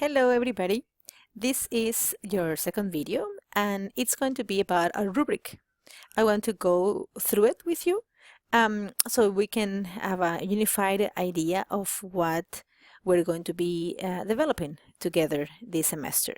Hello everybody. This is your second video and it's going to be about a rubric. I want to go through it with you so we can have a unified idea of what we're going to be developing together this semester.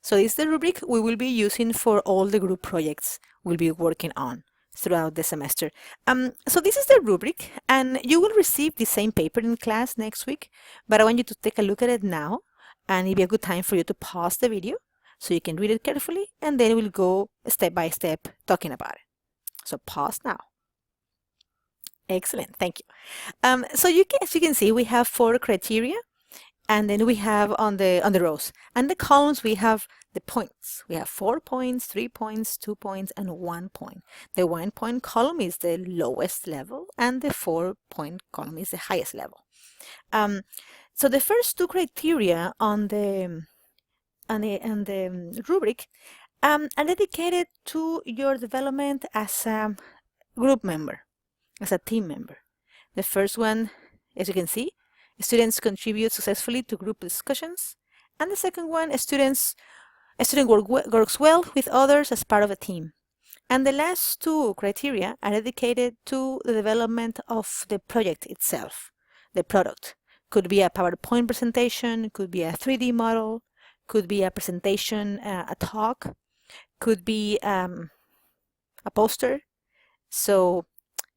So this is the rubric we will be using for all the group projects we'll be working on throughout the semester. So this is the rubric and you will receive the same paper in class next week, but I want you to take a look at it now and it'll be a good time for you to pause the video so you can read it carefully and then we'll go step by step talking about it. So pause now. Excellent, thank you. So as you can see, we have 4 criteria and then we have on the rows and the columns we have the points. We have 4 points, 3 points, 2 points, and 1 point. The 1 point column is the lowest level and the 4 point column is the highest level. So the first 2 criteria on the rubric are dedicated to your development as a group member, as a team member. The first one, as you can see, students contribute successfully to group discussions, and the second one, a student works well with others as part of a team. And the last 2 criteria are dedicated to the development of the project itself, the product. Could be a PowerPoint presentation, could be a 3D model, could be a presentation, a talk, could be a poster. So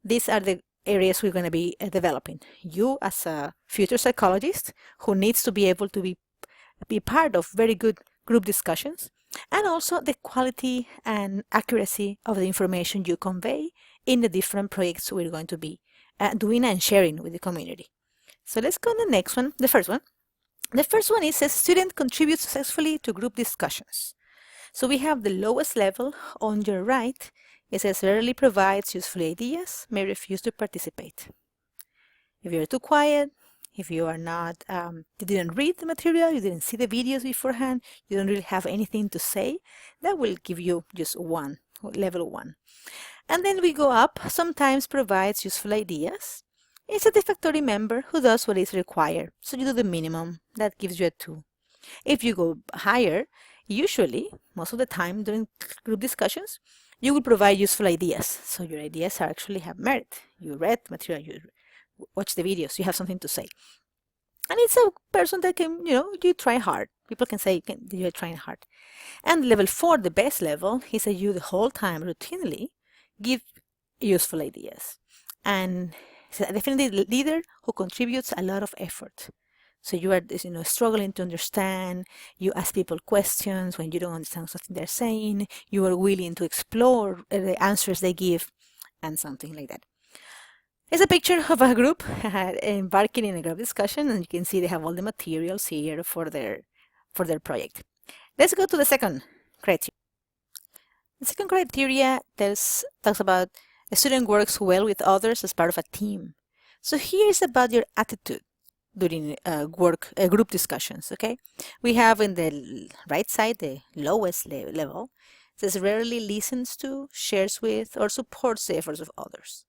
these are the areas we're going to be developing. You as a future psychologist who needs to be able to be part of very good group discussions, and also the quality and accuracy of the information you convey in the different projects we're going to be doing and sharing with the community. So let's go to the next one, the first one. The first one is says student contributes successfully to group discussions. So we have the lowest level on your right. It says rarely provides useful ideas, may refuse to participate. If you're too quiet, if you are not, you didn't read the material, you didn't see the videos beforehand, you don't really have anything to say, that will give you just 1, level 1. And then we go up, sometimes provides useful ideas. It's a satisfactory member who does what is required. So you do the minimum, that gives you a 2. If you go higher, usually, most of the time during group discussions, you will provide useful ideas. So your ideas actually have merit. You read material, you watch the videos, you have something to say. And it's a person that can, you try hard. People can say you're trying hard. And level 4, the best level, is that you the whole time routinely give useful ideas. And it's definitely the leader who contributes a lot of effort. So you are, struggling to understand. You ask people questions when you don't understand something they're saying. You are willing to explore the answers they give, and something like that. It's a picture of a group embarking in a group discussion, and you can see they have all the materials here for their project. Let's go to the second criteria. The second criteria talks about a student works well with others as part of a team. So here's about your attitude during group discussions, okay? We have in the right side, the lowest level, it says rarely listens to, shares with, or supports the efforts of others.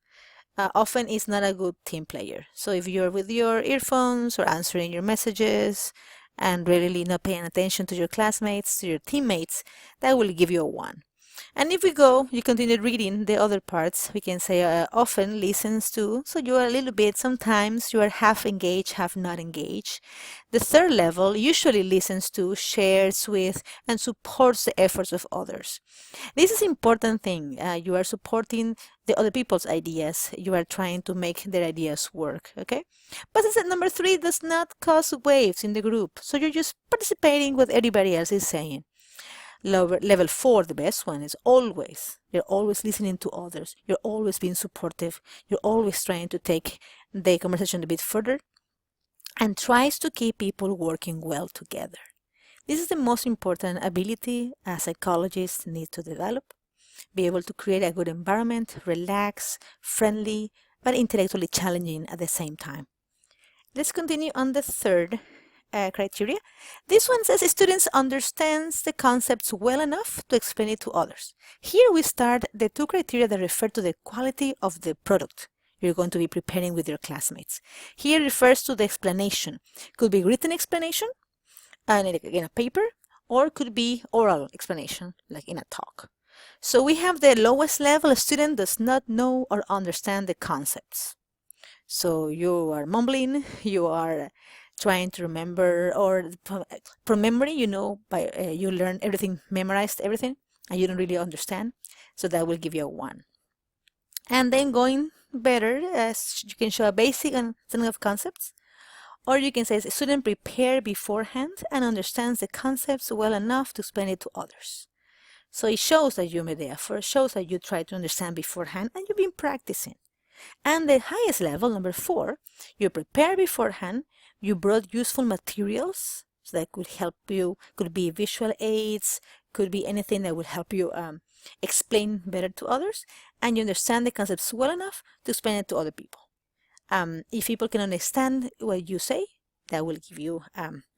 Often is not a good team player. So if you're with your earphones or answering your messages and really not paying attention to your classmates, to your teammates, that will give you a 1. And if you continue reading the other parts, we can say often listens to, so you are a little bit, sometimes you are half engaged, half not engaged. The third level usually listens to, shares with, and supports the efforts of others. This is an important thing. You are supporting the other people's ideas. You are trying to make their ideas work, okay? But as number 3 does not cause waves in the group. So you're just participating what everybody else is saying. Level 4, the best one, is you're always listening to others. You're always being supportive. You're always trying to take the conversation a bit further and tries to keep people working well together. This is the most important ability a psychologist needs to develop. Be able to create a good environment, relax, friendly, but intellectually challenging at the same time. Let's continue on the third criteria. This one says students understands the concepts well enough to explain it to others. Here we start the 2 criteria that refer to the quality of the product you're going to be preparing with your classmates. Here refers to the explanation. Could be written explanation and in a paper, or could be oral explanation, like in a talk. So we have the lowest level. A student does not know or understand the concepts. So you are mumbling, you are trying to remember, or from memory, by you learn everything, memorized everything, and you don't really understand. So that will give you a 1. And then going better, as you can show a basic understanding of concepts, or you can say a student prepared beforehand and understands the concepts well enough to explain it to others. So it shows that you made the effort, shows that you tried to understand beforehand and you've been practicing. And the highest level, number 4, you prepare beforehand, you brought useful materials so that could help you, could be visual aids, could be anything that would help you explain better to others, and you understand the concepts well enough to explain it to other people. If people can understand what you say, that will give you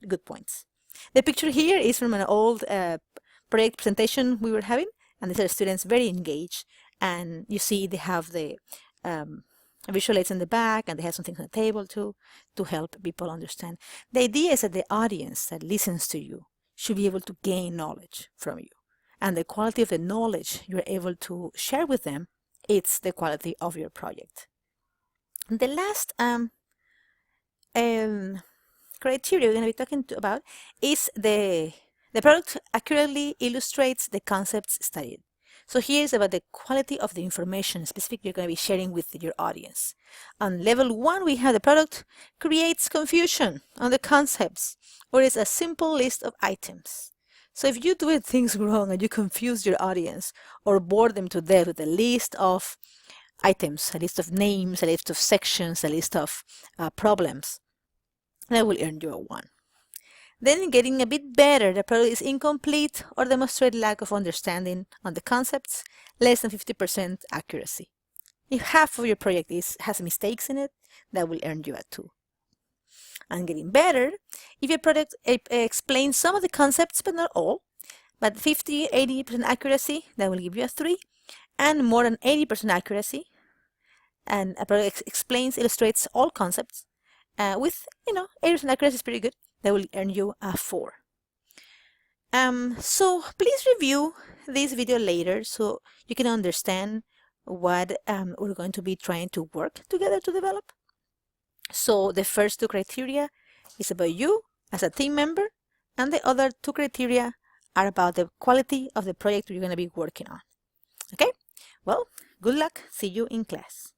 good points. The picture here is from an old project presentation we were having, and these are students very engaged, and you see they have the visual aids in the back, and they have some things on the table too to help people understand. The idea is that the audience that listens to you should be able to gain knowledge from you, and the quality of the knowledge you're able to share with them, it's the quality of your project. And the last criteria we're going to be talking about is the product accurately illustrates the concepts studied. So here is about the quality of the information specifically you're going to be sharing with your audience. On level 1, we have the product creates confusion on the concepts, or is a simple list of items. So if you do things wrong and you confuse your audience or bore them to death with a list of items, a list of names, a list of sections, a list of problems, that will earn you a 1. Then getting a bit better, the product is incomplete or demonstrate lack of understanding on the concepts, less than 50% accuracy. If half of your project has mistakes in it, that will earn you a 2. And getting better, if your product explains some of the concepts but not all, but 50-80% accuracy, that will give you a 3. And more than 80% accuracy, and a product explains, illustrates all concepts, with 80% accuracy is pretty good, that will earn you a 4. So please review this video later so you can understand what we're going to be trying to work together to develop. So the first 2 criteria is about you as a team member, and the other 2 criteria are about the quality of the project you're going to be working on. Okay? Well, good luck. See you in class.